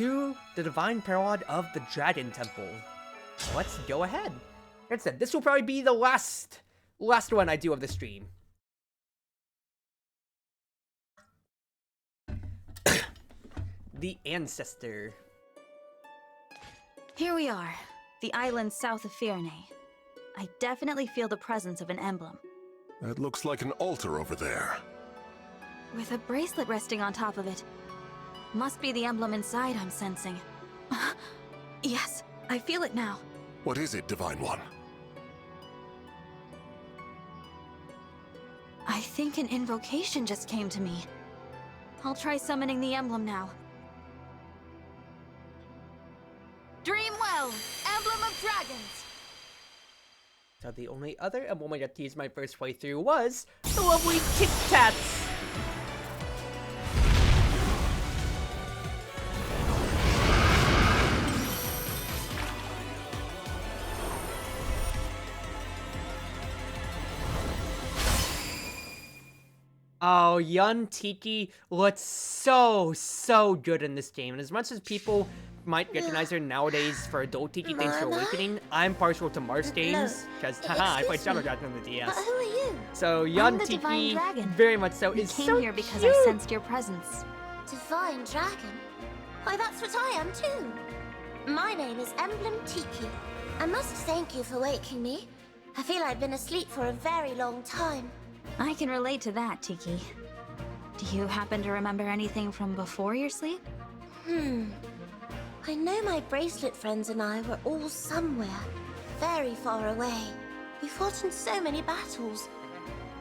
to the Divine Paralogue of the Dragon Temple. Let's go ahead. Like I said, this will probably be the last one I do of the stream. The Ancestor. Here we are, the island south of Firene. I definitely feel the presence of an emblem. That looks like an altar over there. With a bracelet resting on top of it. Must be the emblem inside I'm sensing. Yes, I feel it now. What is it, Divine One? I think an invocation just came to me. I'll try summoning the emblem now. Dream well, Emblem of Dragons! So the only other emblem I got to use my first playthrough was the lovely Kit Kats. Oh, young Tiki looks so good in this game. And as much as people might recognize her nowadays for adult Tiki thanks to Awakening, I'm partial to Mars games, because haha, I played Shadow Dragon on the DS. But who are you? So young the Tiki, Divine Dragon. very much so, is came so here because cute. I sensed your presence. Divine Dragon? Why, that's what I am too. My name is Emblem Tiki. I must thank you for waking me. I feel I've been asleep for a very long time. I can relate to that, Tiki. Do you happen to remember anything from before your sleep? I know my bracelet friends and I were all somewhere, very far away. We fought in so many battles.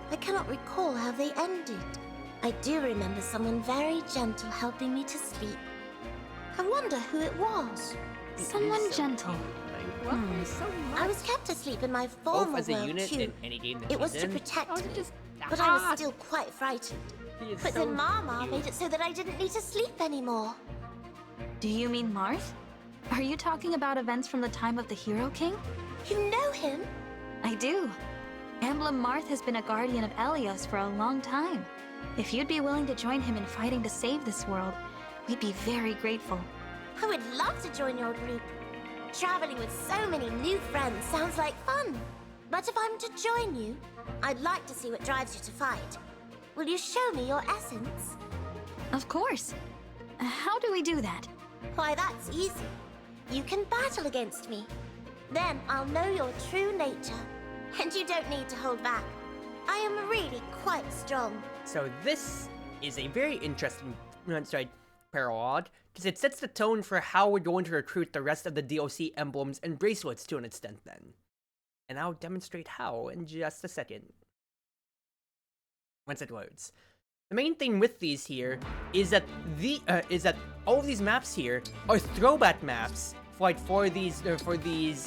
I cannot recall how they ended. I do remember someone very gentle helping me to sleep. I wonder who it was. Someone gentle. I was kept asleep in my Both former as a world unit too. in any game that It was she's to in. protect me, just but I was still quite frightened. He is But so then Mama cute. made it so that I didn't need to sleep anymore. Do you mean Marth? Are you talking about events from the time of the Hero King? You know him? I do. Emblem Marth has been a guardian of Elios for a long time. If you'd be willing to join him in fighting to save this world, we'd be very grateful. I would love to join your group. Traveling with so many new friends sounds like fun. But if I'm to join you, I'd like to see what drives you to fight. Will you show me your essence? Of course. How do we do that? Why, that's easy. You can battle against me. Then I'll know your true nature. And you don't need to hold back. I am really quite strong. So this is a very interesting paralogue, because it sets the tone for how we're going to recruit the rest of the DLC emblems and bracelets to an extent then. And I'll demonstrate how in just a second. Once it loads. The main thing with these here is that all of these maps here are throwback maps, for these recruiting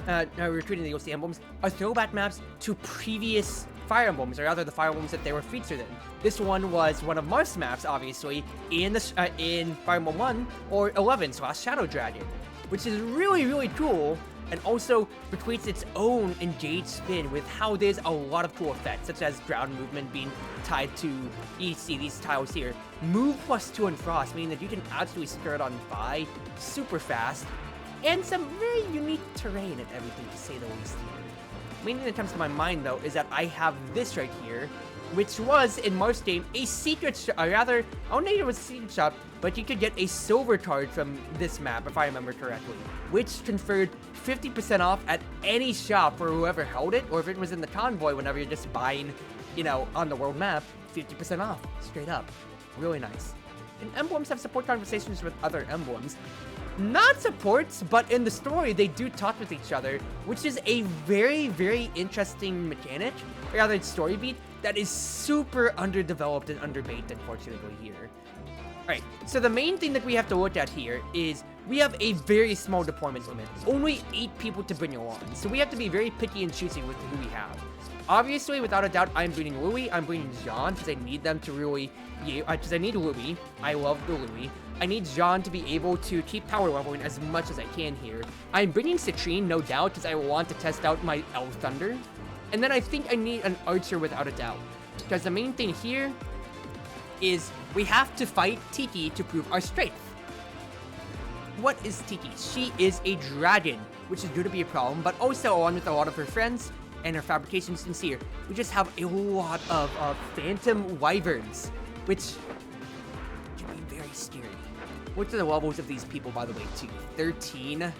the DLC emblems, are throwback maps to previous Fire Emblems, or rather the Fire Emblems that they were featured in. This one was one of Marth's maps, obviously, in Fire Emblem 1 or 11 / Shadow Dragon, which is really cool, and also creates its own engaged spin with how there's a lot of cool effects, such as ground movement being tied to, you see these tiles here, move +2 and frost, meaning that you can absolutely skirt on by super fast, and some very unique terrain and everything, to say the least here. The main thing that comes to my mind, though, is that I have this right here, which was, in Marth's game, a secret shop, I don't know if it was a secret shop, but you could get a silver card from this map, if I remember correctly, which conferred 50% off at any shop for whoever held it, or if it was in the convoy whenever you're just buying, on the world map, 50% off, straight up. Really nice. And emblems have support conversations with other emblems. Not supports, but in the story, they do talk with each other, which is a very interesting mechanic, or rather story beat, that is super underdeveloped and underbaked, unfortunately, here. Alright, so the main thing that we have to look at here is we have a very small deployment limit. Only 8 people to bring along, so we have to be very picky and choosy with who we have. Obviously, without a doubt, I'm bringing Louis, I'm bringing Jean, because I need them to really, because I need Louis, I love the Louis. I need Jean to be able to keep power leveling as much as I can here. I'm bringing Citrine, no doubt, because I want to test out my Elf Thunder. And then I think I need an Archer without a doubt, because the main thing here is we have to fight Tiki to prove our strength. what is Tiki? She is a dragon, which is going to be a problem, but also along with a lot of her friends and her fabrication students here, we just have a lot of phantom wyverns, which can be very scary. What are the levels of these people, by the way, too? 13.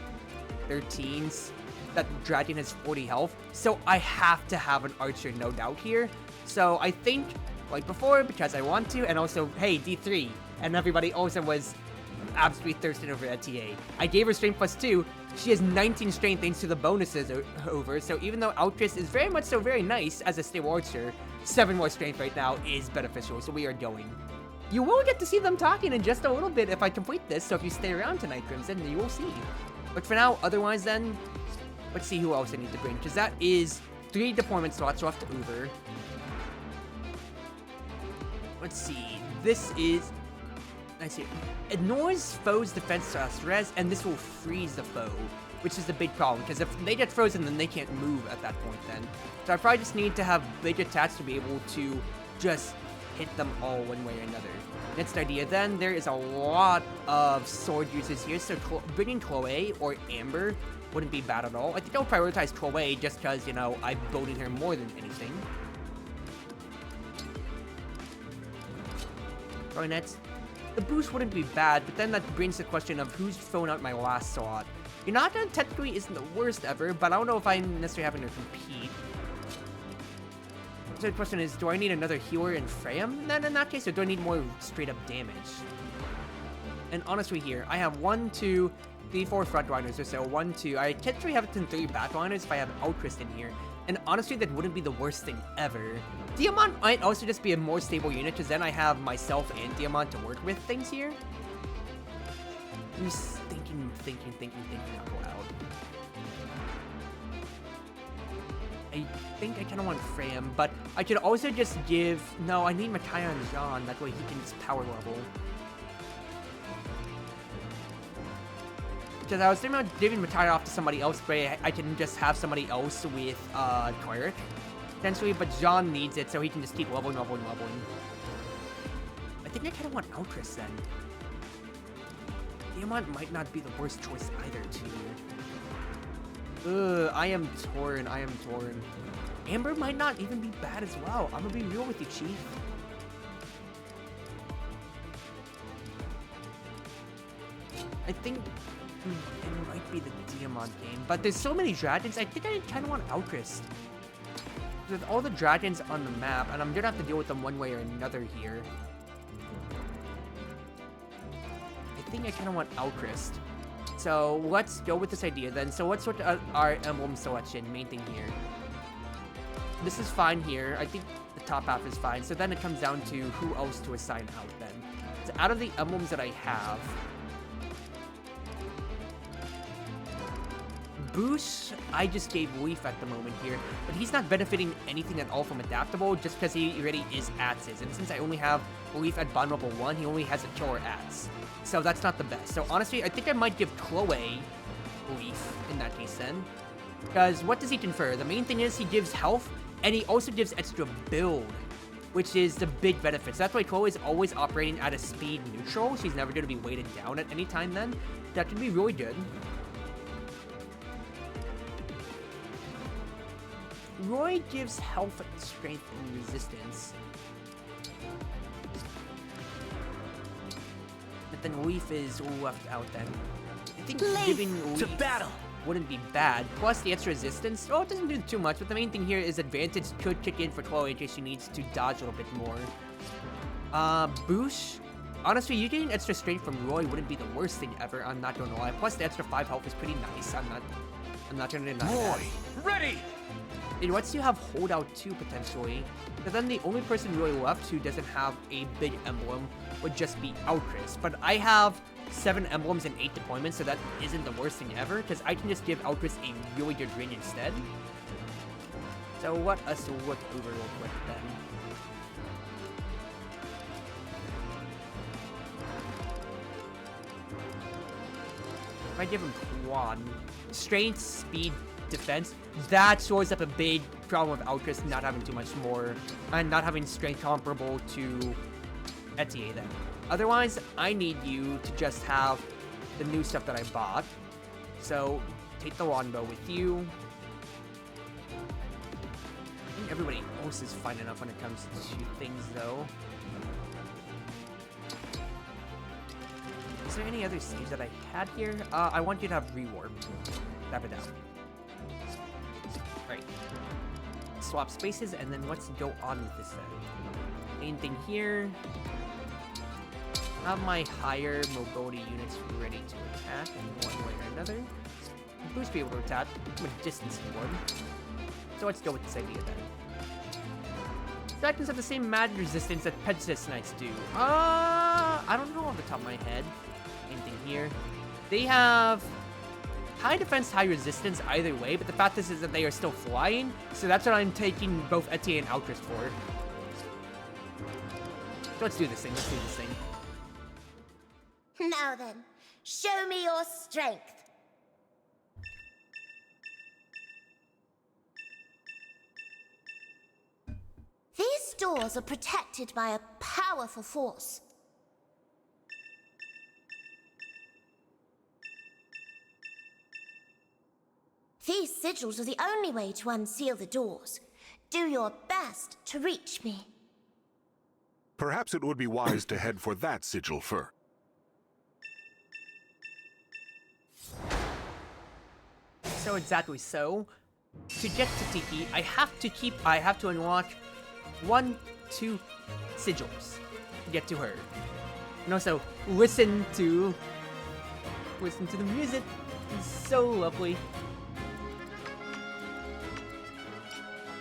13s. That dragon has 40 health, so I have to have an archer, no doubt here. So I think, like before, because I want to, and also, hey, D3, and everybody also was absolutely thirsting over at TA. I gave her strength +2. She has 19 strength thanks to the bonuses over, so even though Outress is very much so very nice as a stable archer, 7 more strength right now is beneficial, so we are going. You will get to see them talking in just a little bit if I complete this, so if you stay around tonight, Crimson, you will see. But for now, otherwise then, let's see who else I need to bring, because that is 3 deployment slots left over. Let's see, this is... I see. Ignores foe's defense res, and this will freeze the foe, which is the big problem, because if they get frozen, then they can't move at that point then. So I probably just need to have big attacks to be able to just hit them all one way or another. Next idea then, there is a lot of sword users here, so bringing Chloe or Amber wouldn't be bad at all. I think I'll prioritize Chloe just because, you know, I'm building her more than anything. Going next. The boost wouldn't be bad, but then that brings the question of who's filling out my last slot. Yunaka technically isn't the worst ever, but I don't know if I'm necessarily having to compete. So the question is, do I need another healer in Freya? Then in that case, or do I need more straight up damage? And honestly here, I have 1, 2, 3, 4 frontliners or so. 1, 2. I technically have 3 backliners if I have Outrist in here. And honestly, that wouldn't be the worst thing ever. Diamant might also just be a more stable unit, because then I have myself and Diamant to work with things here. I'm just thinking out loud. I think I kind of want Freya, but I could also just give... No, I need Matthias and Jean, that way he can just power level. Because I was thinking about giving Matthias off to somebody else, but I can just have somebody else with Cleric, potentially, but Jean needs it, so he can just keep leveling. I think I kind of want Outress then. Diamant might not be the worst choice either, too. I am torn. Amber might not even be bad as well. I'm gonna be real with you, Chief. I think it might be the Diamant game, but there's so many dragons, I think I kind of want Outrist. With all the dragons on the map, and I'm gonna have to deal with them one way or another here. I think I kind of want Outrist. So let's go with this idea then. So let's sort our emblem selection, main thing here. This is fine here. I think the top half is fine. So then it comes down to who else to assign out then. So out of the emblems that I have, Boosh, I just gave Leaf at the moment here, but he's not benefiting anything at all from Adaptable just because he already is Atz's. And since I only have Leaf at bottom level 1, he only has a killer Atz. So that's not the best. So honestly, I think I might give Chloe Leaf in that case then. Because what does he confer? The main thing is he gives health, and he also gives extra build, which is the big benefit. So that's why Chloe is always operating at a speed neutral. She's never going to be weighted down at any time then. That could be really good. Roy gives health, strength, and resistance. But then Leaf is left out then. I think giving Leaf wouldn't be bad. Plus the extra resistance, it doesn't do too much, but the main thing here is advantage could kick in for Chloe in case she needs to dodge a little bit more. Boosh, honestly, you getting extra strength from Roy wouldn't be the worst thing ever, I'm not gonna lie. Plus the extra 5 health is pretty nice, I'm not gonna deny that. Roy, Ready! It lets you have Holdout too, potentially. But then the only person really left who doesn't have a big emblem would just be Outrist. But I have 7 emblems and 8 deployments, so that isn't the worst thing ever, because I can just give Outrist a really good ring instead. So let us look over real quick then. If I give him Quad, Strength, Speed, Defense, that shows up a big problem with Outrist not having too much more, and not having strength comparable to Etier then. Otherwise, I need you to just have the new stuff that I bought. So, take the longbow with you. I think everybody else is fine enough when it comes to things, though. Is there any other saves that I had here? I want you to have rewarp. Tap it down. Right. Swap spaces, and then let's go on with this then. Main thing here. Have my higher mobility units ready to attack in one way or another. Boost be able to attack from a distance one. So let's go with this idea then. Dragons have the same magic resistance that Pegasus Knights do. I don't know off the top of my head. Anything here. They have high defense, high resistance either way, but the fact is that they are still flying, so that's what I'm taking both Etienne and Altrus for. So let's do this thing, Now then, show me your strength. These doors are protected by a powerful force. These sigils are the only way to unseal the doors. Do your best to reach me. Perhaps it would be wise to head for that sigil first. So exactly so. To get to Tiki, I have to unlock 1, 2 sigils to get to her. And also listen to the music. It's so lovely.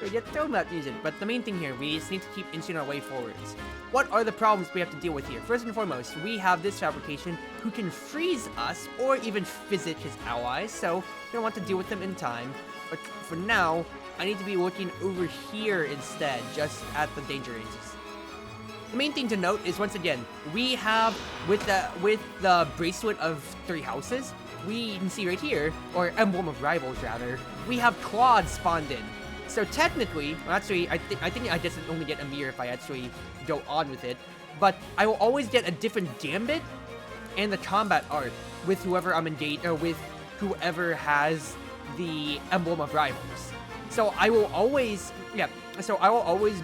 We get thrown about music, but the main thing here, we just need to keep inching our way forwards. What are the problems we have to deal with here? First and foremost, we have this fabrication who can freeze us or even physic his allies, so we don't want to deal with them in time. But for now, I need to be looking over here instead, just at the danger ranges. The main thing to note is, once again, we have, with the Bracelet of 3 Houses, we can see right here, or Emblem of Rivals rather, we have Claude spawned in. So technically, well, actually, I think I just only get a mirror if I actually go on with it. But I will always get a different gambit and the combat art with whoever I'm engaged, or with whoever has the Emblem of Rivals. So I will always,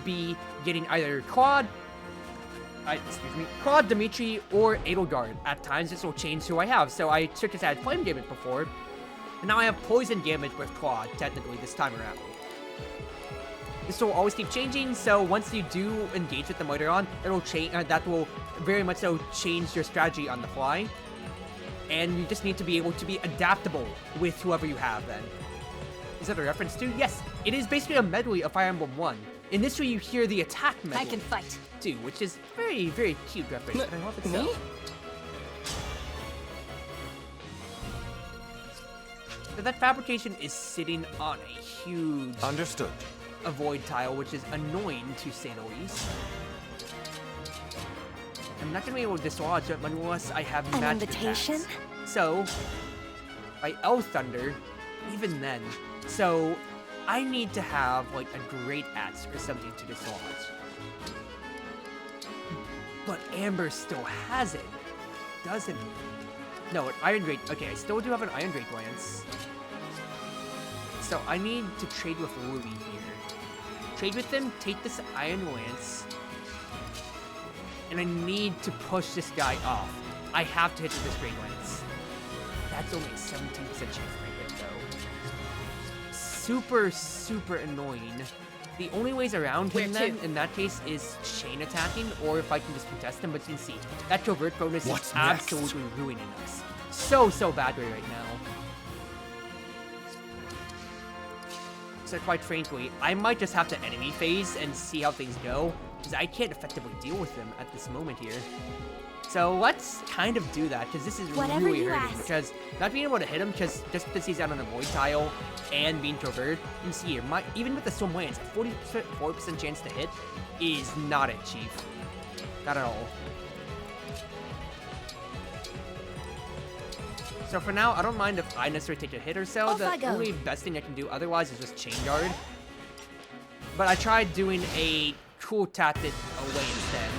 be getting either Claude, Dimitri, or Edelgard. At times, this will change who I have. So I took this as Flame Gambit before, and now I have Poison Gambit with Claude, technically, this time around. This will always keep changing, so once you do engage with them later on, it'll change. That will very much so change your strategy on the fly, and you just need to be able to be adaptable with whoever you have. Then, is that a reference to? Yes, it is basically a medley of Fire Emblem 1. In this way, you hear the attack medley. I can fight too, which is very, very cute reference. I love it so. So that fabrication is sitting on a huge. Understood. A void tile, which is annoying to say the least. I'm not gonna be able to dislodge it unless I have an magic invitation. attacks. So, by L Thunder, even then, so I need to have like a great axe or something to dislodge. But Amber still has it, doesn't it? No, an Iron Drake. Okay, I still do have an Iron Drake lance. So I need to trade with Ruby here. Trade with them, take this Iron Lance, and I need to push this guy off. I have to hit with this Great Lance. That's only a 17% chance I hit, though. Super, super annoying. The only ways around him then, in that case, is chain attacking, or if I can just contest him, but you can see, that covert bonus is absolutely ruining us. So badly right now. So quite frankly, I might just have to enemy phase and see how things go, because I can't effectively deal with them at this moment here. So let's kind of do that, because this is really hurting, because not being able to hit him, just because he's out on a void tile and being covert, you can see here, even with the swim lance, a 44% chance to hit is not it, Chief. Not at all. So for now, I don't mind if I necessarily take a hit or so. The only best thing I can do otherwise is just chain guard. But I tried doing a cool tactic away instead.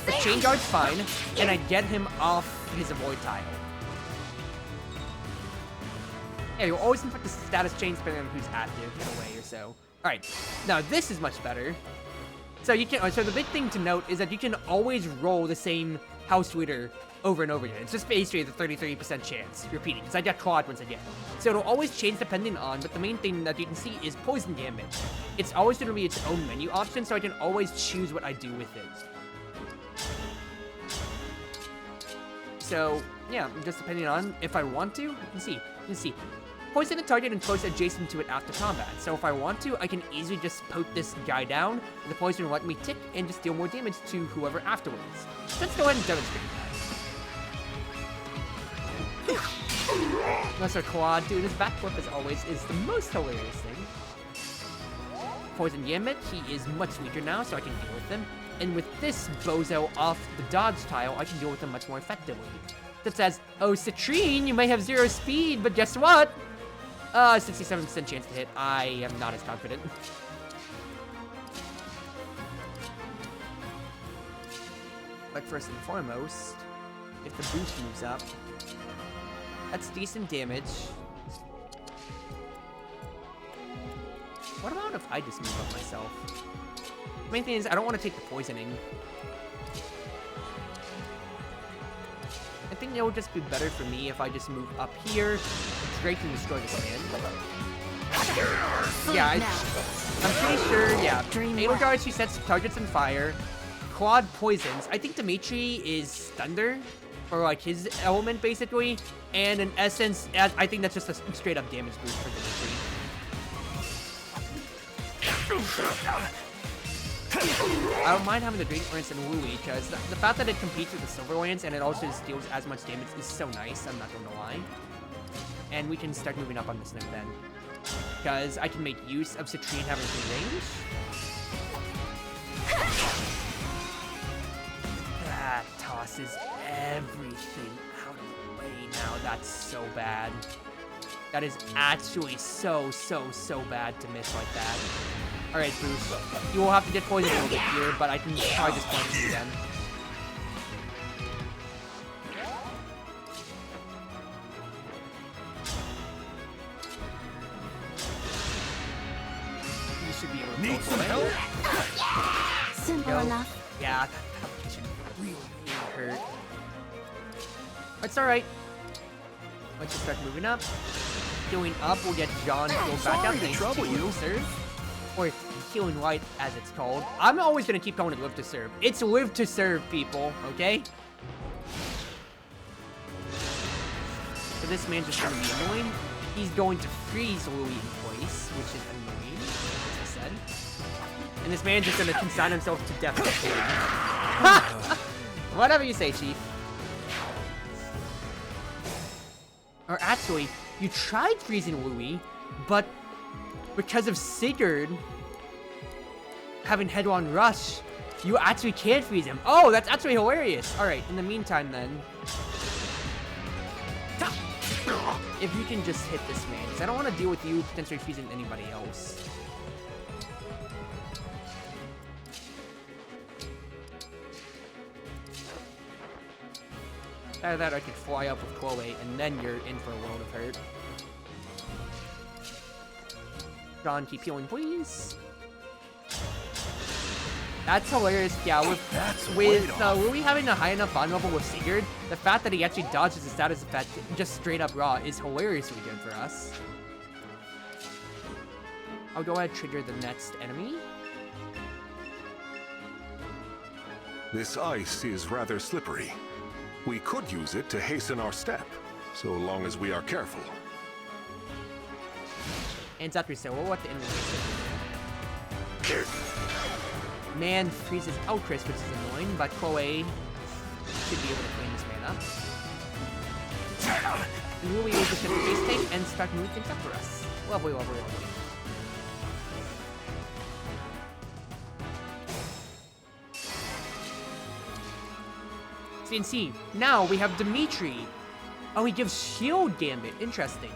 The chain guard's fine, and I get him off his avoid tile. Yeah, you'll always inflict the status change depending on who's active in a way or so. Alright, now this is much better. So you can, so the big thing to note is that you can always roll the same house leader over and over again. It's just basically the 33% chance repeating, because I got Claude once again. So it'll always change depending on, but the main thing that you can see is Poison Gambit. It's always going to be its own menu option, so I can always choose what I do with it. So, yeah, just depending on if I want to, you can see. Poison a target and close adjacent to it after combat. So if I want to, I can easily just poke this guy down, and the poison will let me tick and just deal more damage to whoever afterwards. Let's go ahead and demonstrate that. Unless our quad, dude, his backflip as always is the most hilarious thing. Poison Gambit, he is much weaker now, so I can deal with him. And with this bozo off the dodge tile, I can deal with him much more effectively. That says, oh, Citrine, you may have 0 speed, but guess what? 67% chance to hit. I am not as confident. But first and foremost, if the boost moves up, that's decent damage. What about if I just move up myself? The main thing is I don't want to take the poisoning. I think it would just be better for me if I just move up here, Drake can destroy this man. Yeah, I'm pretty sure, yeah. Halo Guard, she sets targets on fire. Quad poisons. I think Dimitri is Thunder, or like his element basically. And in essence, I think that's just a straight up damage boost for Dimitri. I don't mind having the Drake Lance and Wooey, because the fact that it competes with the Silver Lance and it also just deals as much damage is so nice, I'm not gonna lie. And we can start moving up on this note then. Because I can make use of Citrine having good range. That tosses everything out of the way now. That's so bad. That is actually so bad to miss like that. Alright, Bruce. You will have to get poisoned a little bit here, but I can probably just punch you again. You should be able to Need some help? Simple enough. Yeah, that should really hurt. It's alright. Let's just start moving up. Going up, we'll get John healed back up. Nice trouble you. Serve. Or Healing Light, as it's called. I'm always gonna keep calling it Live to Serve. It's Live to Serve, people, okay? So this man's just gonna be annoying. He's going to freeze Louis in place, which is annoying, as I said. And this man's just gonna consign himself to death. Whatever you say, Chief. Or actually, you tried freezing Louis, but because of Sigurd having head-on rush, you actually can't freeze him. Oh, that's actually hilarious. Alright, in the meantime then, if you can just hit this man, because I don't want to deal with you potentially freezing anybody else. Out of that, I could fly up with Chloe, and then you're in for a world of hurt. John, keep healing, please. That's hilarious. Yeah, with Louis having a high enough bond level with Sigurd, the fact that he actually dodges the status effect just straight up raw is hilariously good for us. I'll go ahead and trigger the next enemy. This ice is rather slippery. We could use it to hasten our step, so long as we are careful. And Zatri said, well, what the enemy Man freezes Outcris, which is annoying, but Chloe should be able to clean this man up. And Louis will just get the face tank and start moving things up for us. Lovely, lovely, lovely. So you can see, now we have Dimitri. Oh, he gives shield gambit. Interesting.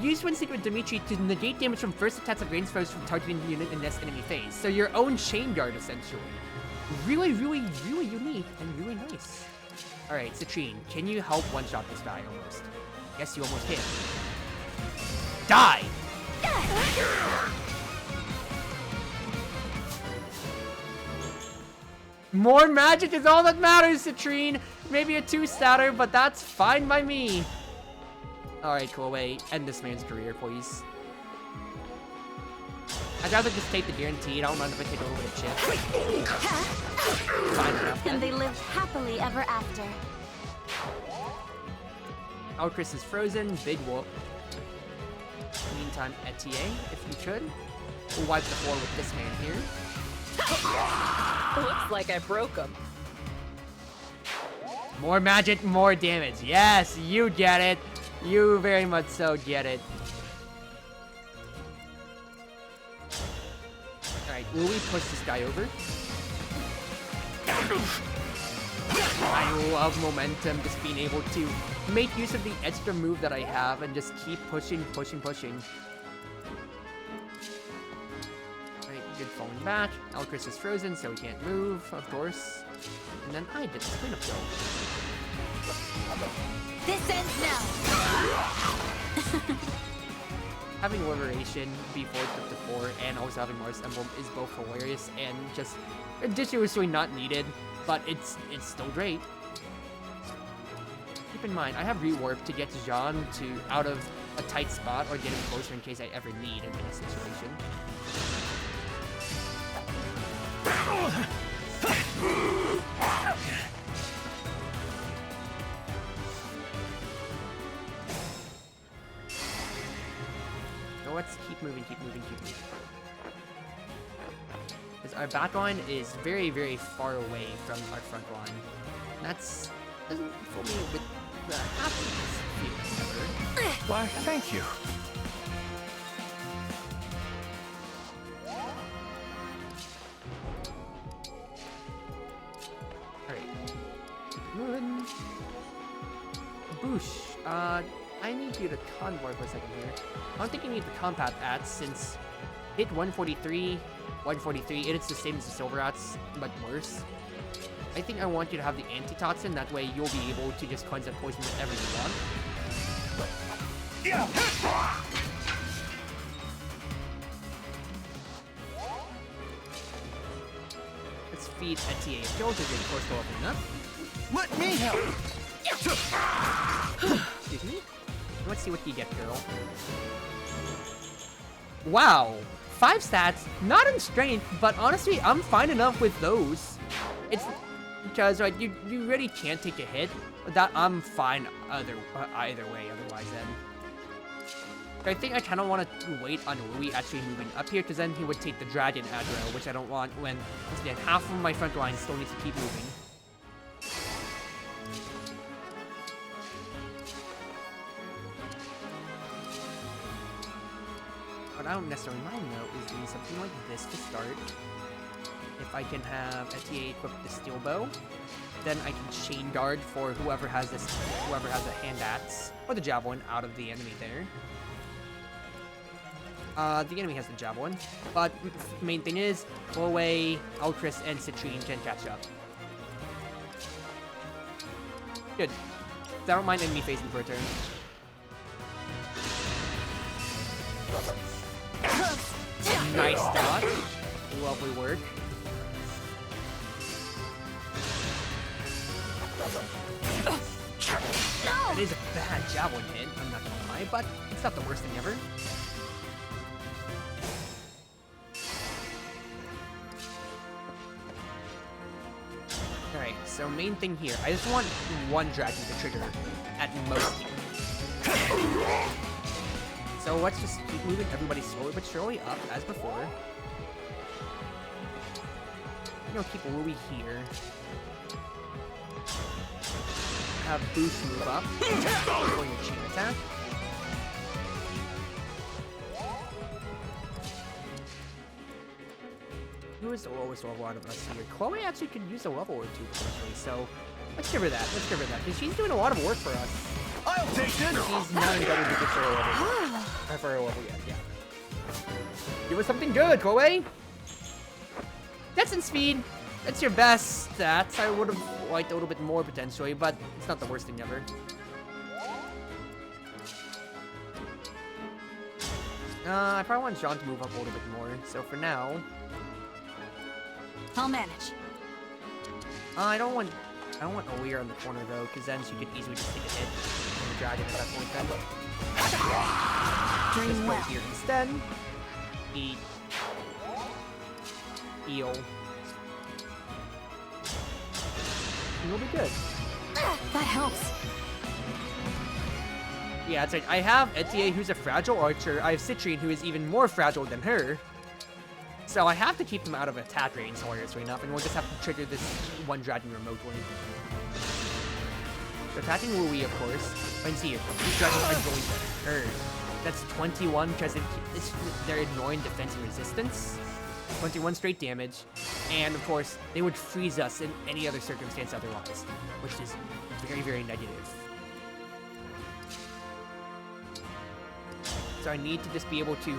Use when secret Dimitri to negate damage from first attacks of ranged foes from targeting the unit in this enemy phase. So your own chain guard, essentially. Really, really, really unique and really nice. Alright, Citrine, can you help one-shot this guy almost? Yes, you almost can. Die! More magic is all that matters, Citrine! Maybe a 2-statter, but that's fine by me. Alright, cool, wait. End this man's career, please. I'd rather just take the guaranteed. I don't mind if I take a little bit of chip. Fine enough. And they lived happily ever after. Alcris is frozen. Big whoop. Meantime, Etier, if you could. We'll wipe the floor with this man here. Looks like I broke him. More magic, more damage. Yes, you get it. You very much so get it. Alright, will we push this guy over? I love momentum, just being able to make use of the extra move that I have and just keep pushing. Alright, good falling back. Alcris is frozen, so he can't move, of course. And then I did the cleanup kill. This ends now. Having Liberation be forged up to 4 and also having Mars Emblem is both hilarious and just ridiculously not needed, but it's still great. Keep in mind, I have rewarp to get Jean out of a tight spot or get him closer in case I ever need him in a situation. So let's keep moving. Because our back line is very, very far away from our front line. That's doesn't fill me with the happiness feeling ever. Why, thank you. Alright. Keep moving. Boosh. I need you to convoy for a second here. I don't think you need the compact ats since hit 143, it's the same as the silver ats, but worse. I think I want you to have the anti-toxin, that way you'll be able to just cleanse that poison whenever you want. Let's feed Etier a kill to get close to opening up. Let me help. Excuse me. Let's see what you get, girl. Wow. 5 stats, not in strength, but honestly, I'm fine enough with those. It's because like you really can't take a hit. That I'm fine either way. Otherwise, then I think I kind of want to wait on Louis actually moving up here, because then he would take the dragon aggro, which I don't want. When once again half of my front line still needs to keep moving. What I don't necessarily mind though is doing something like this to start. If I can have Etier equip the steel bow, then I can chain guard for whoever has the hand axe or the javelin out of the enemy there. The enemy has the javelin, but main thing is Chloe, Alcris, and Citrine can catch up. Good. I don't mind enemy facing for a turn. Nice dodge. Lovely work. That is a bad javelin hit, I'm not gonna lie, but it's not the worst thing ever. Alright, so main thing here, I just want one dragon to trigger at most here. So let's just keep moving everybody slowly but surely up, as before. You know, keep Louis here. Have Boost move up. Going to chain attack. Who is the lowest level out of us here? Chloe actually could use a level or two potentially, so let's give her that. Because she's doing a lot of work for us. I'll take this. She's not in double digits for her level. For her level yet, yeah. Give us something good, Chloe! That's in speed! That's your best stats. I would have liked a little bit more potentially, but it's not the worst thing ever. I probably want John to move up a little bit more, so for now... I'll manage. I don't want Olir on the corner though, because then she could easily just take a hit from the dragon at that point then. Dream Just well. right here instead. Eat. Eel. You'll be good. That helps. Yeah, that's right. I have Etier, who's a fragile archer. I have Citrine, who is even more fragile than her. So I have to keep them out of attack range, hilariously enough, and we'll just have to trigger this one dragon remotely. So attacking Wooey, of course. I can see here. These dragons are going to hurt. That's 21 because they're ignoring defense and resistance. 21 straight damage. And of course, they would freeze us in any other circumstance otherwise, which is very, very negative. So I need to just be able to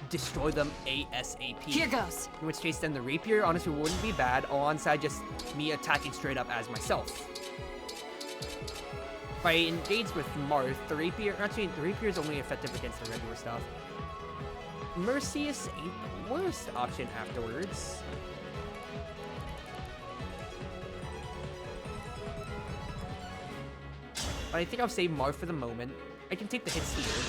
destroy them ASAP. Here goes. In which case, then the rapier honestly wouldn't be bad, alongside just me attacking straight up as myself. If I engage with Marth, the rapier is only effective against the regular stuff. Mercy is a worst option afterwards. But I think I'll save Marth for the moment. I can take the hits here.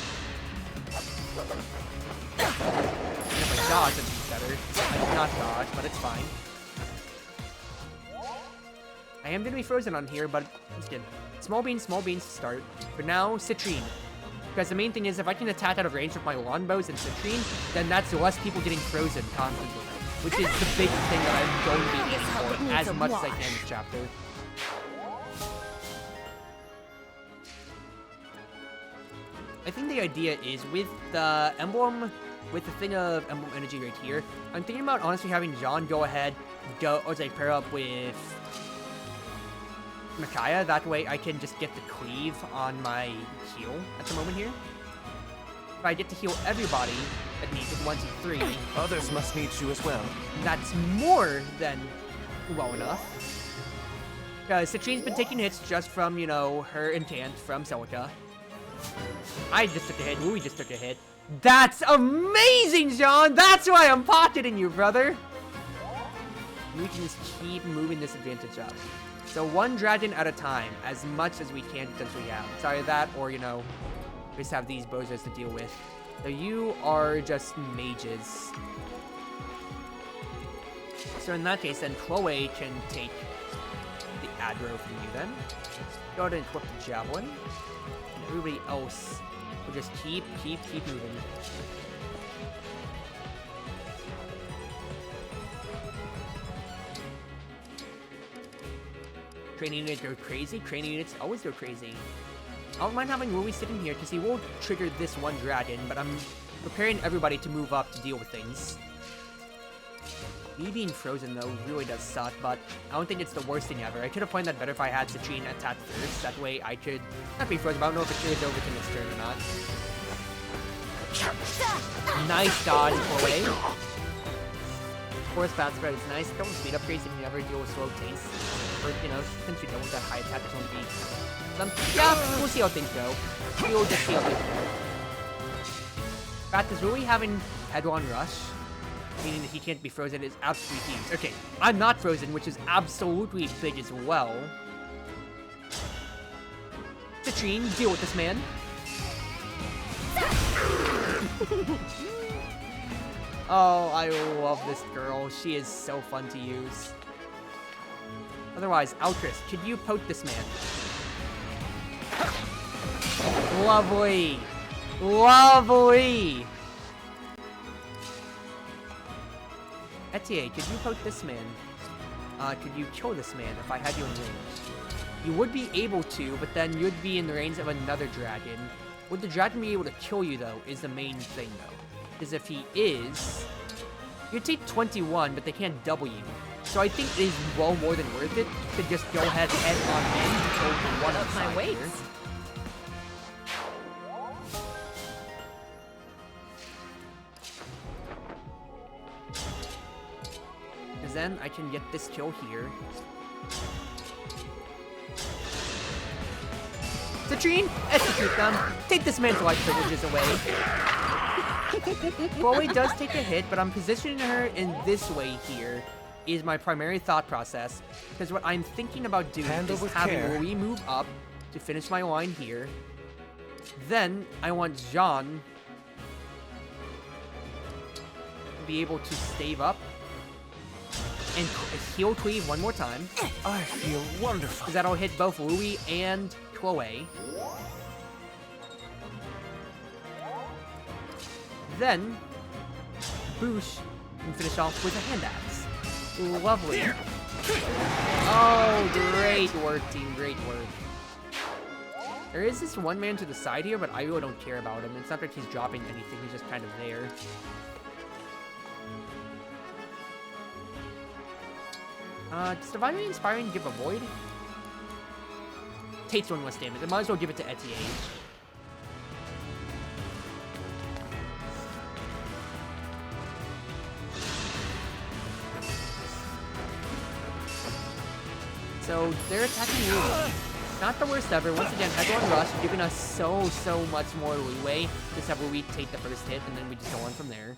And if I dodge, it'd be better. I did not dodge, but it's fine. I am gonna be frozen on here, but it's good. Small beans to start. For now, Citrine. Because the main thing is, if I can attack out of range with my longbows and Citrine, then that's less people getting frozen constantly. Which is the big thing that I'm going to be aiming for as much as I can this chapter. I think the idea is with the emblem, with the thing of Emblem Energy right here, I'm thinking about honestly having John go ahead, pair up with Micaiah. That way I can just get the cleave on my heal at the moment here. If I get to heal everybody at least with 1, 2, 3. Others must need you as well. That's more than well enough. Because Citrine's been taking hits just from, you know, her intent from Celica. I just took a hit. Louis just took a hit. That's amazing, John! That's why I'm pocketing you, brother! We can just keep moving this advantage up. So one dragon at a time, as much as we can potentially have. It's either that, or, you know, we just have these bozos to deal with. So you are just mages. So in that case, then Chloe can take the aggro from you then. Go ahead and equip the javelin. And everybody else will just keep moving. Training units go crazy. Training units always go crazy. I don't mind having Louis sitting here because he will trigger this one dragon, but I'm preparing everybody to move up to deal with things. Me being frozen, though, really does suck, but I don't think it's the worst thing ever. I could have planned that better if I had Citrine attack first. That way I could not be frozen, but I don't know if it carries over to this turn or not. Nice dodge, Chloe. Force bounce spread is nice. Don't speed upgrades if you never deal with slow taste. Or, you know, since we don't with that high attack, it's going to be... yeah, we'll see how things go. We'll just see how things go. Fact is, really having head-on rush, meaning that he can't be frozen, is absolutely huge. Okay, I'm not frozen, which is absolutely big as well. Citrine, deal with this man. Oh, I love this girl. She is so fun to use. Otherwise, Altris, could you poke this man? Lovely. Lovely. Etier, could you poke this man? Could you kill this man if I had you in range? You would be able to, but then you'd be in the range of another dragon. Would the dragon be able to kill you, though, is the main thing, though. Because if he is, you'd take 21, but they can't double you. So I think it is well more than worth it to just go ahead on in to kill one of my weights. Because then I can get this kill here. Citrine, execute them. Take this man's life privileges away. Chloe does take a hit, but I'm positioning her in this way here is my primary thought process. Because what I'm thinking about doing is having Louis move up to finish my line here. Then I want Jean to be able to stave up and heal Cleve one more time. I feel wonderful. Because that'll hit both Louis and Chloe. Then Boosh can finish off with a hand axe. Lovely. Oh, great work, team. Great work. There is this one man to the side here, but I really don't care about him. It's not like he's dropping anything. He's just kind of there. Does Divinely Inspiring give a void? Takes one less damage. I might as well give it to Etienne. So they're attacking Louis. Not the worst ever. Once again, Headlong Rush, giving us so much more leeway. Just have Louis take the first hit, and then we just go on from there.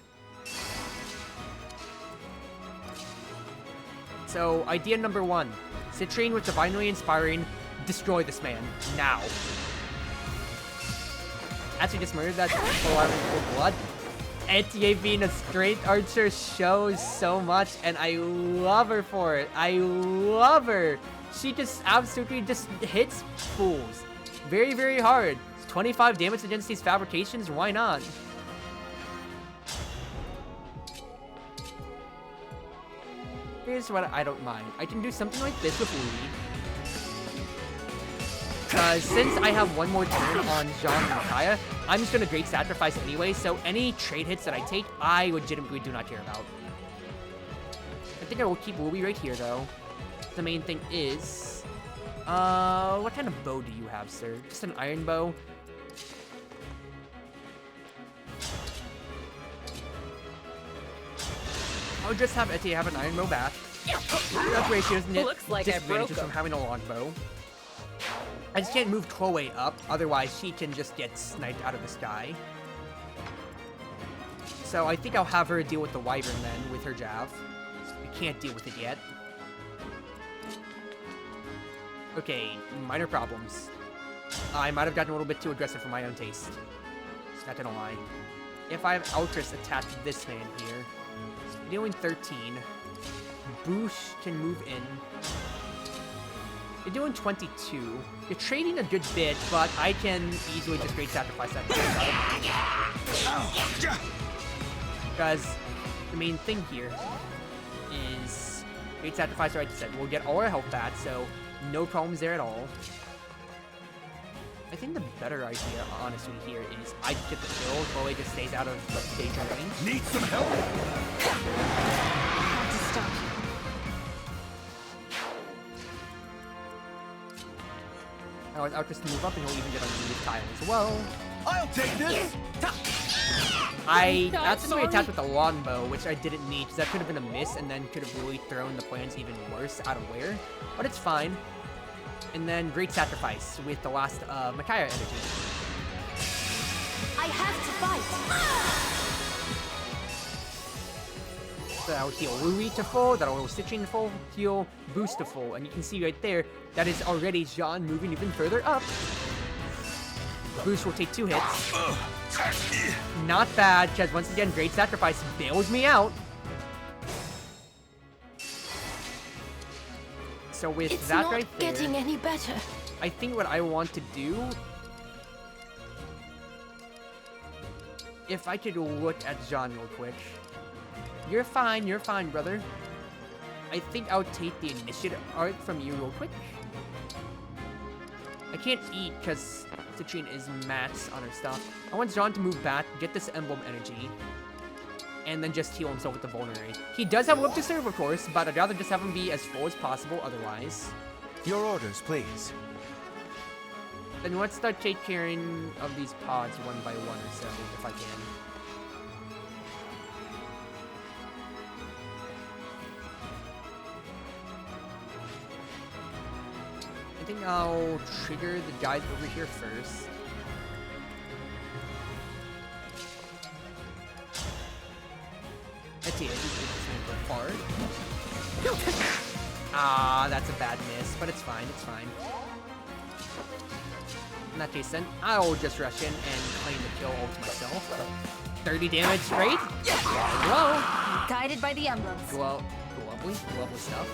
So, idea number 1. Citrine with Divinely Inspiring. Destroy this man. Now. Actually just murdered that for blood. Etienne being a straight archer shows so much, and I love her for it. I love her. She just absolutely just hits fools. Very, very hard. 25 damage against these fabrications, why not? Here's what I don't mind. I can do something like this with Louis. Since I have one more turn on Jean and Micaiah, I'm just gonna Great Sacrifice anyway, so any trade hits that I take, I legitimately do not care about. I think I will keep Louis right here, though. The main thing is... what kind of bow do you have, sir? Just an iron bow? I'll just have Etienne have an iron bow back. That way she doesn't get disadvantages from having a longbow. I just can't move Chloe up, otherwise she can just get sniped out of the sky. So I think I'll have her deal with the Wyvern then, with her Jav. I can't deal with it yet. Okay, minor problems. I might have gotten a little bit too aggressive for my own taste. Not gonna lie. If I have Ultras attached to this man here, dealing 13. Boosh can move in. You're doing 22. You're trading a good bit, but I can easily just Great Sacrifice that. Because the main thing here is Great Sacrifice, like I said, we'll get all our health back, so no problems there at all. I think the better idea, honestly, here is I get the kill, Chloe just stays out of danger range. Need some help? Hard to stop you. I'll just move up and he'll even get underneath tile as well. I'll take this! I accidentally attacked with the longbow, which I didn't need, because that could have been a miss, and then could have really thrown the plans even worse out of where. But it's fine. And then Great Sacrifice with the last Micaiah energy. I have to fight! So that'll heal Louis to full, that'll heal Citrine to full, heal Boost to full. And you can see right there, that is already Jean moving even further up. Boost will take 2 hits. Not bad, because once again, Great Sacrifice bails me out. So with that right there, It's not getting any better. I think what I want to do, if I could look at Jean real quick. You're fine, brother. I think I'll take the initiative art from you real quick. I can't eat because Citrine is max on her stuff. I want Jean to move back, get this emblem energy, and then just heal himself with the vulnerary. He does have Whip to serve, of course, but I'd rather just have him be as full as possible otherwise. Your orders, please. Then let's start take caring of these pods one by one or so, if I can. think I'll trigger the guys over here first. Let's see, this is gonna go far. Ah, that's a bad miss, but it's fine, it's fine. In that case, then, I'll just rush in and claim the kill all to myself. 30 damage straight. Glow. Guided by the emblems. Lovely stuff.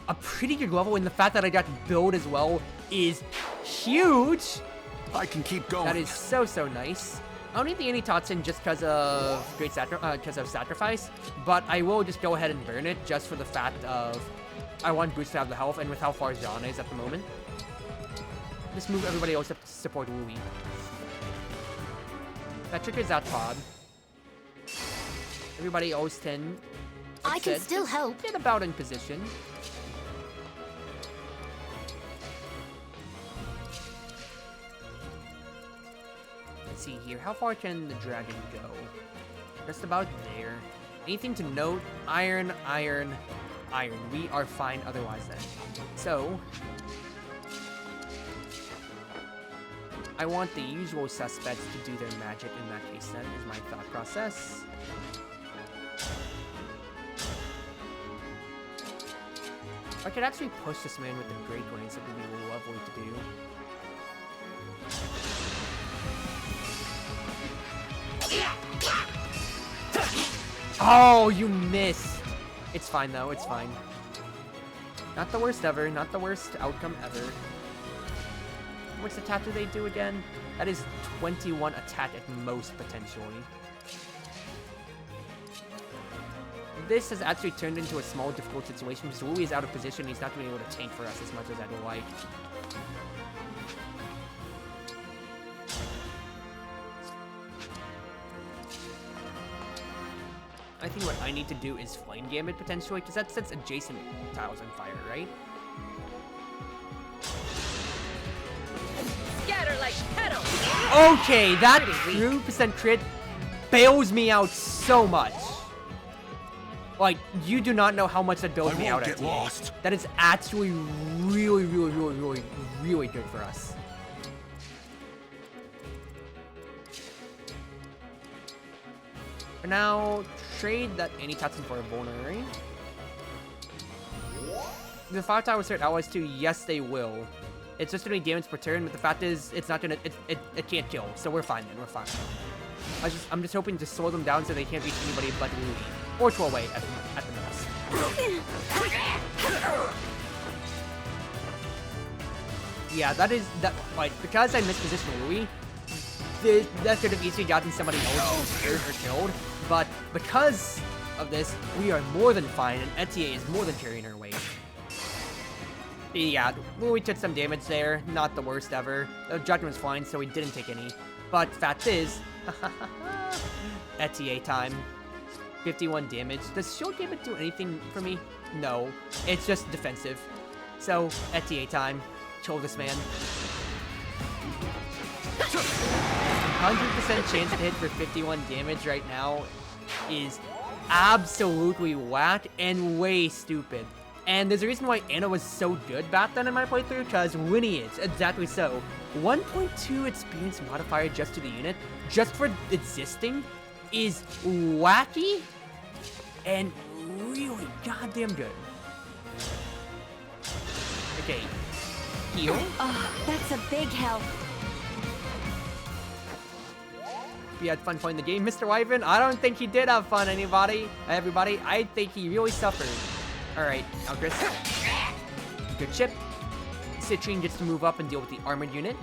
A pretty good level, and the fact that I got build as well is huge. I can keep going. That is so nice. I don't need the Anti-Toxin just because of sacrifice, but I will just go ahead and burn it just for the fact of I want Boost to have the health, and with how far John is at the moment. Just move everybody else up to support Wooey. That triggers that pod. Everybody else can. I can still help. Get about in position. Let's see here. How far can the dragon go? Just about there. Anything to note? Iron. We are fine otherwise then. So, I want the usual suspects to do their magic in that case then, is my thought process. I could actually push this man with the Great Glance, it would be lovely to do. Oh, you missed! It's fine though, it's fine. Not the worst ever, not the worst outcome ever. What's the attack do they do again? That is 21 attack at most, potentially. This has actually turned into a small, difficult situation because Wooey is out of position. He's not going to be able to tank for us as much as I'd like. I think what I need to do is Flame Gambit, potentially, because that sets adjacent tiles on fire, right? Scatter like petals. Okay, that 2% crit bails me out so much. Like, you do not know how much that bails me out at. Lost. That is actually really good for us. For now, trade that Anti-Toxin for a vulnerary. The 5 towers hurt allies too. Yes, they will. It's just gonna be damage per turn, but the fact is, it's not gonna. It can't kill, so we're fine then. We're fine. I'm just hoping to slow them down so they can't reach anybody but Wooey, or Troll Way at the most. Yeah, like because I mispositioned Wooey, that could have easily gotten somebody else hurt or killed. But because of this, we are more than fine, and Etier is more than carrying her weight. Yeah, we took some damage there. Not the worst ever. The Dragon was fine, so we didn't take any. But fact is, Etier time. 51 damage. Does Shield Gambit do anything for me? No. It's just defensive. So, Etier time. Kill this man. 100% chance to hit for 51 damage right now is absolutely whack and way stupid. And there's a reason why Anna was so good back then in my playthrough, because Lineage, exactly so. 1.2 experience modifier just to the unit, just for existing, is wacky and really goddamn good. Okay, heal. Oh, that's a big help. He had fun playing the game, Mr. Wyvern. I don't think he did have fun, everybody. I think he really suffered. Alright, Alcris. Good chip. Citrine gets to move up and deal with the armored unit.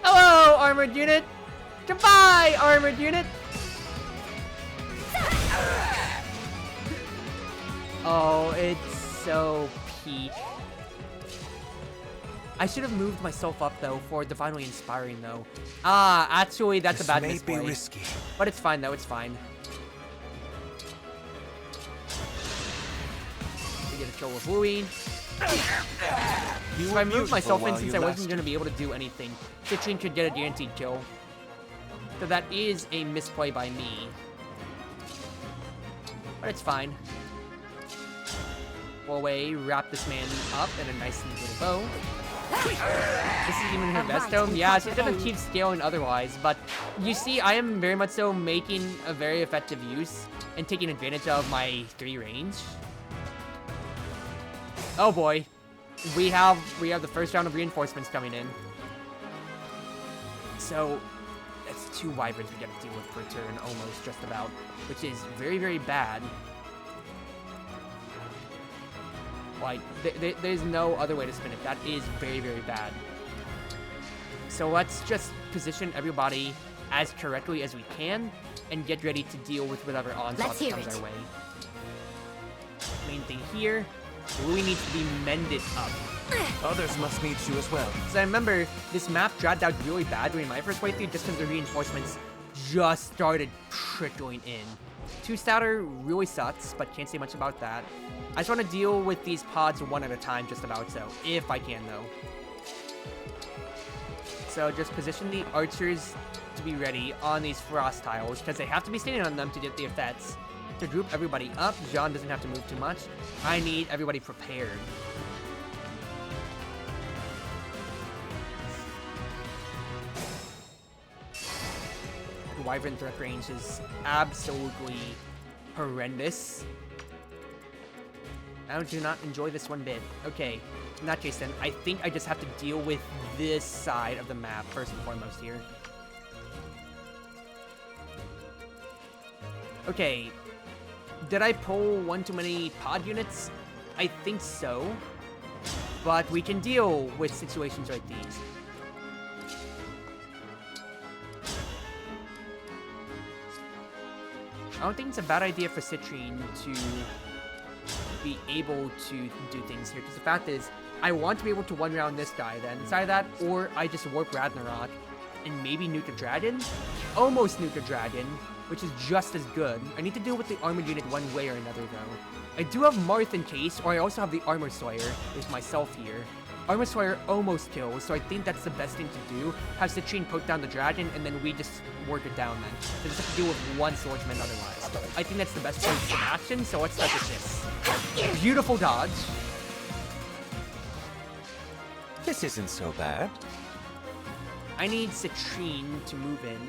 Hello, armored unit! Goodbye, armored unit! Oh, it's so peak. I should have moved myself up, though, for Divinely Inspiring, though. Ah, actually, that's a bad misplay. This may be risky. But it's fine, though. It's fine. We get a kill with Wooey. If I moved myself in, since I wasn't going to be able to do anything, Citrine could get a guaranteed kill. So that is a misplay by me. But it's fine. away, wrap this man up in a nice little bow. This is even her best home. Yeah, she's gonna keep scaling otherwise, but you see, I am very much so making a very effective use and taking advantage of my 3 range. Oh boy, we have the first round of reinforcements coming in. So that's 2 wyverns we gotta deal with per turn, almost just about, which is very, very bad. Like, there's no other way to spin it. That is very, very bad. So let's just position everybody as correctly as we can and get ready to deal with whatever onslaught that comes our way. Main thing here, Louis needs to be mended up. Others must need you as well. So I remember this map dragged out really bad during my first playthrough just because the reinforcements just started trickling in. 2 Stouter really sucks, but can't say much about that. I just want to deal with these pods one at a time, just about so, if I can though. So just position the archers to be ready on these frost tiles, because they have to be standing on them to get the effects. To group everybody up, Jean doesn't have to move too much. I need everybody prepared. The Wyvern threat range is absolutely horrendous. I do not enjoy this one bit. Okay, in that case then, I think I just have to deal with this side of the map first and foremost here. Okay, did I pull one too many pod units? I think so, but we can deal with situations like these. I don't think it's a bad idea for Citrine to be able to do things here, because the fact is, I want to be able to one-round this guy then. Inside of that, or I just warp Ragnarok and maybe nuke a dragon? Almost nuke a dragon, which is just as good. I need to deal with the armored unit one way or another though. I do have Marth in case, or I also have the Armor Slayer with myself here. Armor Slayer almost kills, so I think that's the best thing to do. Have Citrine poke down the dragon, and then we just work it down then. So just have to deal with one swordsman otherwise. I think that's the best place of action, so let's start with this. Beautiful dodge. This isn't so bad. I need Citrine to move in.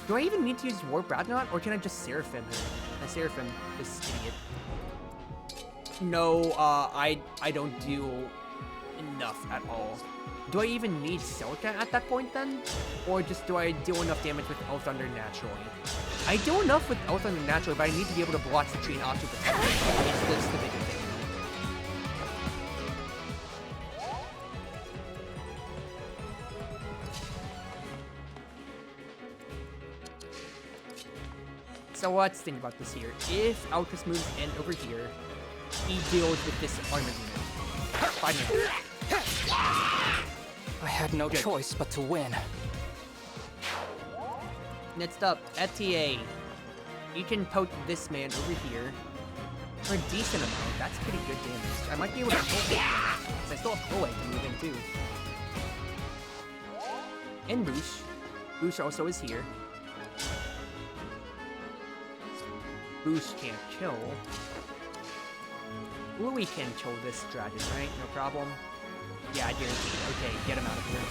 Do I even need to use Warp Ragnarok, or can I just Seraphim her? I Seraphim this idiot. No, I don't do enough at all. Do I even need Celica at that point then? Or just do I deal enough damage with Elf Thunder naturally? I do enough with Elf Thunder naturally, but I need to be able to block Citrine off to protect me. It's the bigger thing. So let's think about this here. If Alcus moves in over here, he deals with this armor unit. 5 minutes. I had no choice but to win. Next up, FTA. You can poke this man over here for a decent amount. That's pretty good damage. I might be able to pull this damage, because I still have Chloe to move in too. And Boosh. Boosh also is here. Boosh can't kill. Louis can kill this dragon, right? No problem. Yeah, I guarantee. Okay, get him out of here.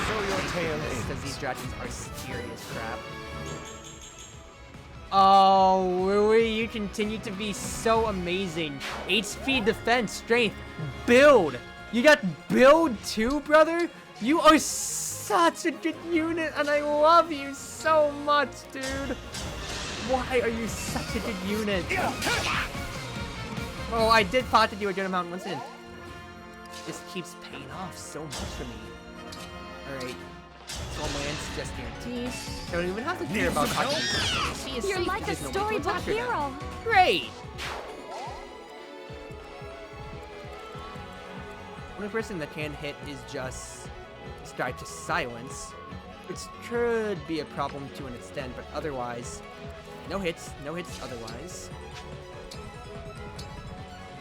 Show your tail in. Because these dragons are scary as crap. Oh, Louis, you continue to be so amazing. HP, defense, strength, build. You got build too, brother? You are such a good unit, and I love you so much, dude. Why are you such a good unit? Oh, I did pot to do a good amount once in. This keeps paying off so much for me. Alright. Soulman's just guarantees. Don't even have to care about Hachi. She is You're safe like a because no one can storybook attack her now. hero. Great! Only person that can hit is just Strike to Silence, which could be a problem to an extent, but otherwise, no hits otherwise.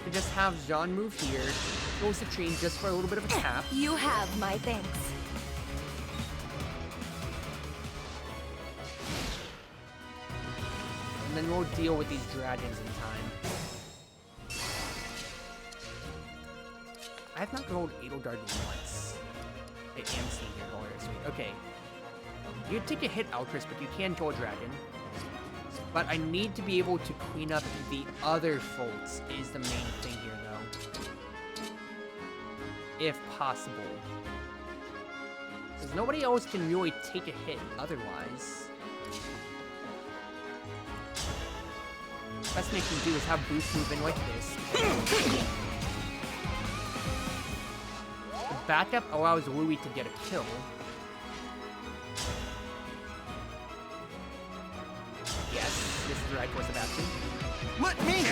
We just have Jean move here, goes to Citrine just for a little bit of a tap. You have my thanks. And then we'll deal with these dragons in time. I have not rolled Edelgard once. I am seeing here. Oh, sweet. Okay. You take a hit, Altris, but you can kill a dragon. But I need to be able to clean up the other faults is the main thing here, though. If possible. Because nobody else can really take a hit otherwise. Best thing I can do is have boost move in like this. The backup allows Louis to get a kill. Yes, this is the right course of action. Let me!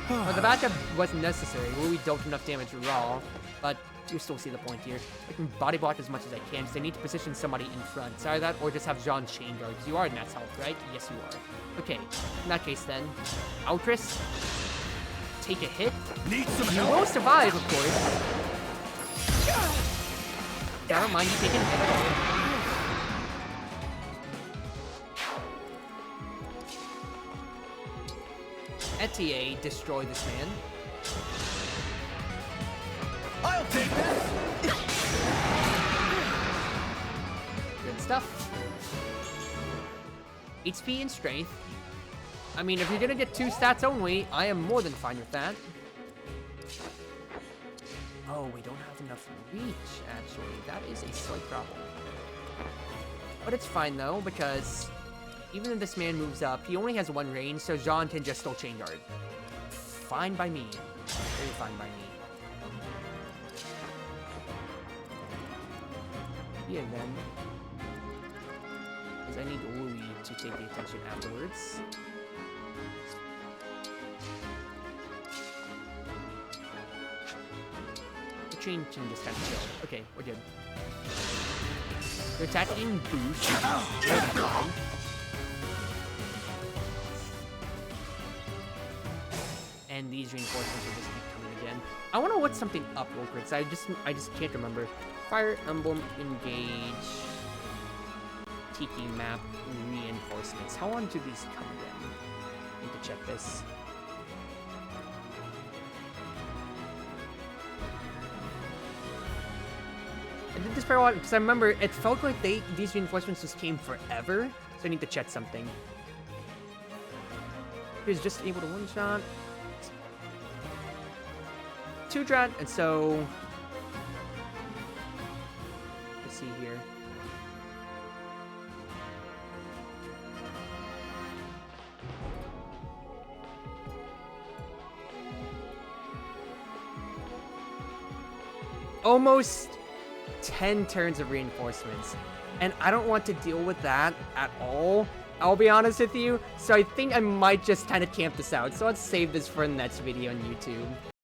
Well, the backup wasn't necessary. Louis dealt enough damage raw, but you still see the point here. I can body block as much as I can, because I need to position somebody in front. It's either that, or just have Jean chain guard, because you are in Nat's health, right? Yes, you are. Okay, in that case then, Altris, take a hit. Need some You help? will survive, of course. Never mind, you take a hit. Etier, destroy this man. I'll take this! Good stuff. HP and strength. I mean, if you're gonna get 2 stats only, I am more than fine with that. Oh, we don't have enough reach, actually. That is a slight problem. But it's fine, though, because even if this man moves up, he only has 1 range, so Jean can just still chain guard. Fine by me. Very fine by me. Yeah, then. Because I need Louis to take the attention afterwards. The chain can just kind of chill. Okay, we're good. They're attacking boost. And these reinforcements are just keep coming again. I want to look something up real quick, so I just can't remember. Fire Emblem Engage. Tiki map reinforcements. How long do these come again? Need to check this. I did this for a while because I remember it felt like these reinforcements just came forever, so I need to check something. He was just able to one-shot 2 drat, and so let's see here. Almost 10 turns of reinforcements, and I don't want to deal with that at all, I'll be honest with you, so I think I might just kind of camp this out, so let's save this for the next video on YouTube.